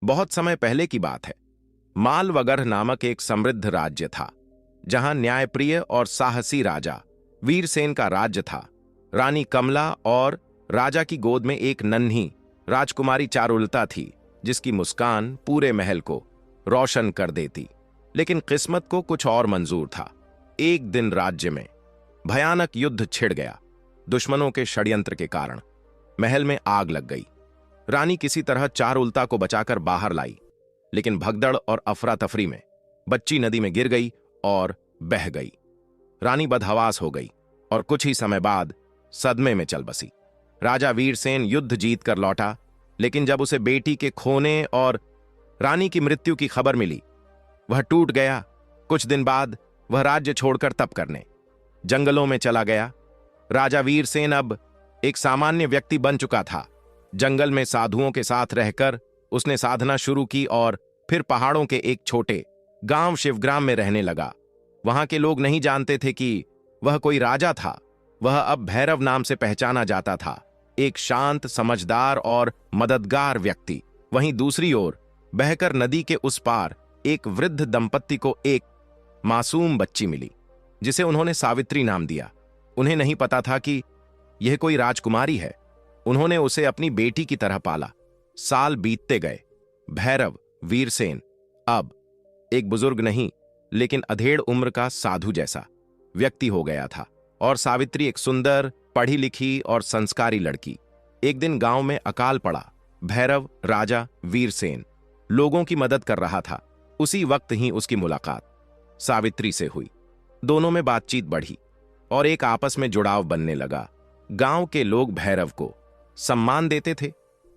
बहुत समय पहले की बात है। मालवगढ़ नामक एक समृद्ध राज्य था, जहां न्यायप्रिय और साहसी राजा वीरसेन का राज्य था। रानी कमला और राजा की गोद में एक नन्ही राजकुमारी चारुलता थी, जिसकी मुस्कान पूरे महल को रोशन कर देती। लेकिन किस्मत को कुछ और मंजूर था। एक दिन राज्य में भयानक युद्ध छिड़ गया। दुश्मनों के षड्यंत्र के कारण महल में आग लग गई। रानी किसी तरह चारुलता को बचाकर बाहर लाई, लेकिन भगदड़ और अफरा तफरी में बच्ची नदी में गिर गई और बह गई। रानी बदहवास हो गई और कुछ ही समय बाद सदमे में चल बसी। राजा वीरसेन युद्ध जीत कर लौटा, लेकिन जब उसे बेटी के खोने और रानी की मृत्यु की खबर मिली, वह टूट गया। कुछ दिन बाद वह राज्य छोड़कर तप करने जंगलों में चला गया। राजा वीरसेन अब एक सामान्य व्यक्ति बन चुका था। जंगल में साधुओं के साथ रहकर उसने साधना शुरू की और फिर पहाड़ों के एक छोटे गांव शिवग्राम में रहने लगा। वहां के लोग नहीं जानते थे कि वह कोई राजा था। वह अब भैरव नाम से पहचाना जाता था, एक शांत, समझदार और मददगार व्यक्ति। वहीं दूसरी ओर बहकर नदी के उस पार एक वृद्ध दंपत्ति को एक मासूम बच्ची मिली, जिसे उन्होंने सावित्री नाम दिया। उन्हें नहीं पता था कि यह कोई राजकुमारी है। उन्होंने उसे अपनी बेटी की तरह पाला। साल बीतते गए। भैरव वीरसेन अब एक बुजुर्ग नहीं, लेकिन अधेड़ उम्र का साधु जैसा व्यक्ति हो गया था, और सावित्री एक सुंदर, पढ़ी लिखी और संस्कारी लड़की। एक दिन गांव में अकाल पड़ा। भैरव राजा वीरसेन लोगों की मदद कर रहा था। उसी वक्त ही उसकी मुलाकात सावित्री से हुई। दोनों में बातचीत बढ़ी और एक आपस में जुड़ाव बनने लगा। गांव के लोग भैरव को सम्मान देते थे,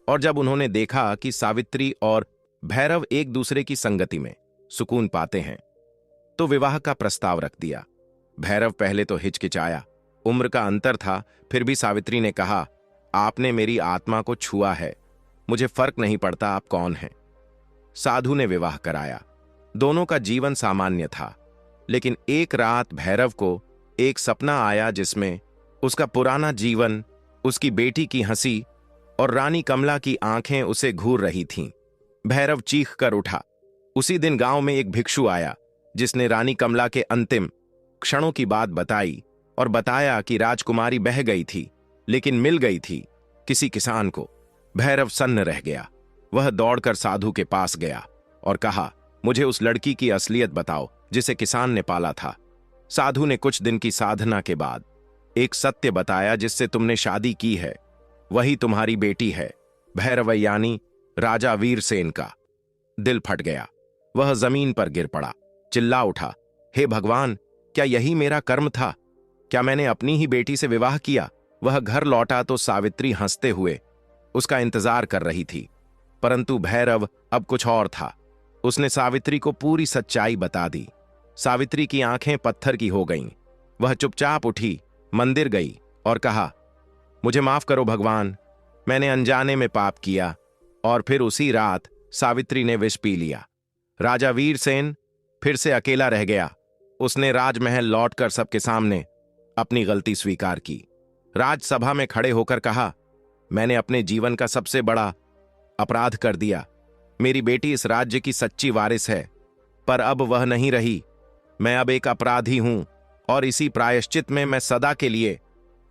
और जब उन्होंने देखा कि सावित्री और भैरव एक दूसरे की संगति में सुकून पाते हैं, तो विवाह का प्रस्ताव रख दिया। भैरव पहले तो हिचकिचाया, उम्र का अंतर था, फिर भी सावित्री ने कहा, आपने मेरी आत्मा को छुआ है, मुझे फर्क नहीं पड़ता आप कौन हैं। साधु ने विवाह कराया। दोनों का जीवन सामान्य था, लेकिन एक रात भैरव को एक सपना आया जिसमें उसका पुराना जीवन, उसकी बेटी की हंसी और रानी कमला की आंखें उसे घूर रही थीं। भैरव चीख कर उठा। उसी दिन गांव में एक भिक्षु आया, जिसने रानी कमला के अंतिम क्षणों की बात बताई और बताया कि राजकुमारी बह गई थी, लेकिन मिल गई थी किसी किसान को। भैरव सन्न रह गया। वह दौड़कर साधु के पास गया और कहा, मुझे उस लड़की की असलियत बताओ जिसे किसान ने पाला था। साधु ने कुछ दिन की साधना के बाद एक सत्य बताया, जिससे तुमने शादी की है वही तुम्हारी बेटी है। भैरव यानी राजा वीरसेन का दिल फट गया। वह जमीन पर गिर पड़ा, चिल्ला उठा, हे भगवान, क्या यही मेरा कर्म था? क्या मैंने अपनी ही बेटी से विवाह किया? वह घर लौटा तो सावित्री हंसते हुए उसका इंतजार कर रही थी, परंतु भैरव अब कुछ और था। उसने सावित्री को पूरी सच्चाई बता दी। सावित्री की आंखें पत्थर की हो गईं। वह चुपचाप उठी, मंदिर गई और कहा, मुझे माफ करो भगवान, मैंने अनजाने में पाप किया। और फिर उसी रात सावित्री ने विष पी लिया। राजा वीरसेन फिर से अकेला रह गया। उसने राजमहल लौटकर सबके सामने अपनी गलती स्वीकार की। राजसभा में खड़े होकर कहा, मैंने अपने जीवन का सबसे बड़ा अपराध कर दिया। मेरी बेटी इस राज्य की सच्ची वारिस है, पर अब वह नहीं रही। मैं अब एक अपराधी हूं, और इसी प्रायश्चित में मैं सदा के लिए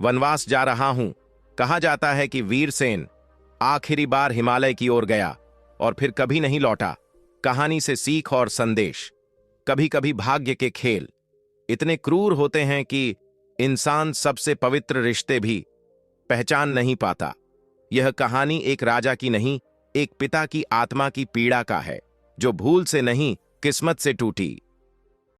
वनवास जा रहा हूं। कहा जाता है कि वीरसेन आखिरी बार हिमालय की ओर गया और फिर कभी नहीं लौटा। कहानी से सीख और संदेश, कभी कभी भाग्य के खेल इतने क्रूर होते हैं कि इंसान सबसे पवित्र रिश्ते भी पहचान नहीं पाता। यह कहानी एक राजा की नहीं, एक पिता की आत्मा की पीड़ा का है, जो भूल से नहीं, किस्मत से टूटी।